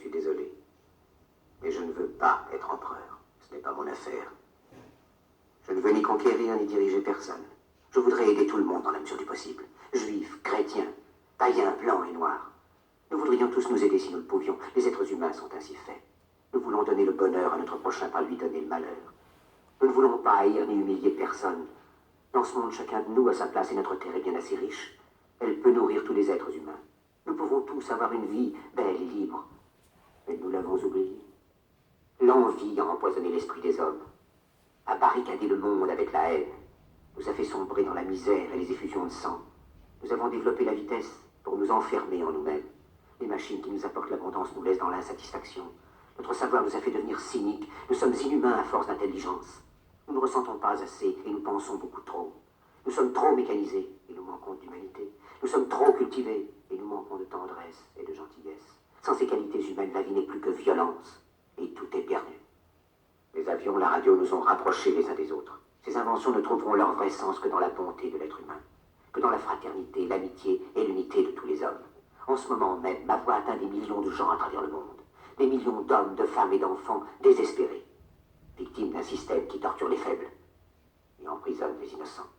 suis désolé. Mais je ne veux pas être empereur. Ce n'est pas mon affaire. Je ne veux ni conquérir ni diriger personne. Je voudrais aider tout le monde dans la mesure du possible. Juifs, chrétiens, païens, blancs et noirs. Nous voudrions tous nous aider si nous le pouvions. Les êtres humains sont ainsi faits. Nous voulons donner le bonheur à notre prochain par lui donner le malheur. Nous ne voulons pas haïr ni humilier personne. Dans ce monde, chacun de nous a sa place et notre terre est bien assez riche. Elle peut nourrir tous les êtres humains. Nous pouvons tous avoir une vie belle et libre. Mais nous l'avons oublié. L'envie a empoisonné l'esprit des hommes, a barricadé le monde avec la haine, nous a fait sombrer dans la misère et les effusions de sang. Nous avons développé la vitesse pour nous enfermer en nous-mêmes. Les machines qui nous apportent l'abondance nous laissent dans l'insatisfaction. Notre savoir nous a fait devenir cyniques. Nous sommes inhumains à force d'intelligence. Nous ne ressentons pas assez et nous pensons beaucoup trop. Nous sommes trop mécanisés et nous manquons d'humanité. Nous sommes trop cultivés et nous manquons de tendresse et de gentillesse. Sans ces qualités humaines, la vie n'est plus que violence. Et tout est perdu. Les avions, la radio nous ont rapprochés les uns des autres. Ces inventions ne trouveront leur vrai sens que dans la bonté de l'être humain, que dans la fraternité, l'amitié et l'unité de tous les hommes. En ce moment même, ma voix atteint des millions de gens à travers le monde. Des millions d'hommes, de femmes et d'enfants désespérés, victimes d'un système qui torture les faibles et emprisonne les innocents.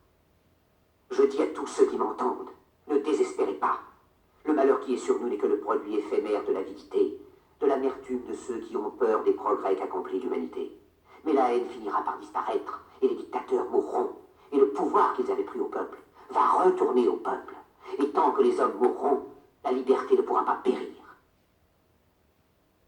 Je dis à tous ceux qui m'entendent, ne désespérez pas. Le malheur qui est sur nous n'est que le produit éphémère de l'avidité, de l'amertume de ceux qui ont peur des progrès qu'accomplit l'humanité. Mais la haine finira par disparaître, et les dictateurs mourront, et le pouvoir qu'ils avaient pris au peuple va retourner au peuple. Et tant que les hommes mourront, la liberté ne pourra pas périr.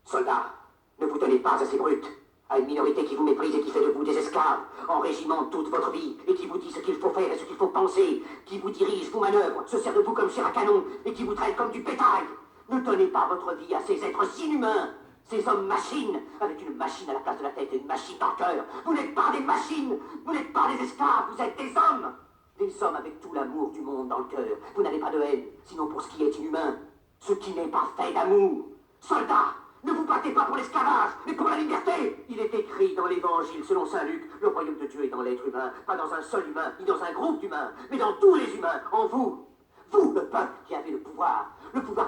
Soldats, ne vous donnez pas à ces brutes, à une minorité qui vous méprise et qui fait de vous des esclaves, en régiment toute votre vie, et qui vous dit ce qu'il faut faire et ce qu'il faut penser, qui vous dirige, vous manœuvre, se sert de vous comme chair à canon, et qui vous traite comme du bétail. Ne donnez pas votre vie à ces êtres inhumains, ces hommes-machines, avec une machine à la place de la tête et une machine dans le cœur. Vous n'êtes pas des machines, vous n'êtes pas des esclaves, vous êtes des hommes. Des hommes avec tout l'amour du monde dans le cœur. Vous n'avez pas de haine, sinon pour ce qui est inhumain, ce qui n'est pas fait d'amour. Soldats, ne vous battez pas pour l'esclavage, mais pour la liberté. Il est écrit dans l'Évangile, selon saint Luc, le royaume de Dieu est dans l'être humain, pas dans un seul humain, ni dans un groupe d'humains, mais dans tous les humains, en vous. Vous, le peuple qui avez le pouvoir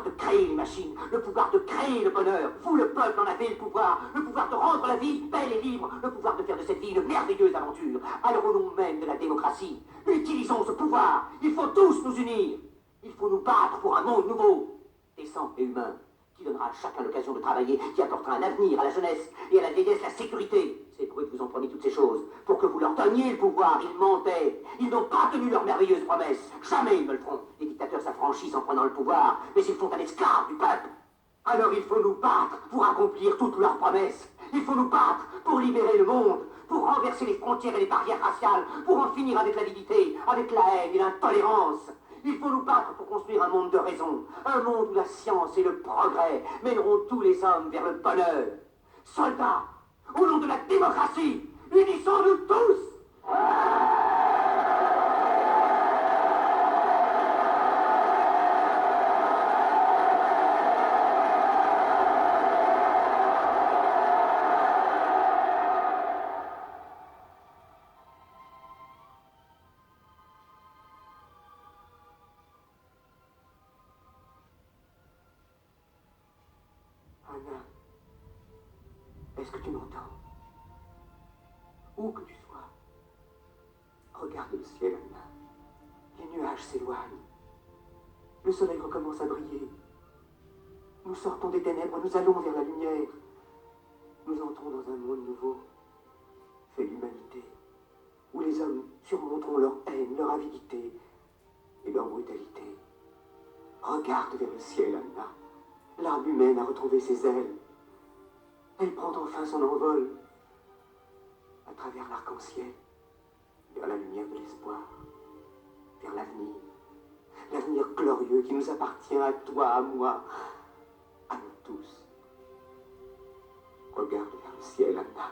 de créer les machines, le pouvoir de créer le bonheur. Vous, le peuple, en avez le pouvoir de rendre la vie belle et libre, le pouvoir de faire de cette vie une merveilleuse aventure. Alors au nom même de la démocratie, utilisons ce pouvoir. Il faut tous nous unir. Il faut nous battre pour un monde nouveau, décent et humain, qui donnera à chacun l'occasion de travailler, qui apportera un avenir à la jeunesse et à la vieillesse la sécurité. Ces brutes vous ont promis toutes ces choses pour que vous leur donniez le pouvoir. Ils mentaient. Ils n'ont pas tenu leurs merveilleuses promesses. Jamais ils ne le feront. Les dictateurs s'affranchissent en prenant le pouvoir, mais ils font un esclave du peuple. Alors il faut nous battre pour accomplir toutes leurs promesses. Il faut nous battre pour libérer le monde, pour renverser les frontières et les barrières raciales, pour en finir avec l'avidité, avec la haine et l'intolérance. Il faut nous battre pour construire un monde de raison, un monde où la science et le progrès mèneront tous les hommes vers le bonheur. Soldats, au nom de la démocratie, unissons-nous tous! Anna, est-ce que tu m'entends? Où que tu sois, regarde le ciel, Anna. Les nuages s'éloignent. Le soleil recommence à briller. Nous sortons des ténèbres, nous allons vers la lumière. Nous entrons dans un monde nouveau, fait d'humanité, où les hommes surmonteront leur haine, leur avidité et leur brutalité. Regarde vers le ciel, Anna. L'âme humaine a retrouvé ses ailes. Elle prend enfin son envol à travers l'arc-en-ciel, vers la lumière de l'espoir, vers l'avenir. L'avenir glorieux qui nous appartient à toi, à moi, à nous tous. Regarde vers le ciel, Anna.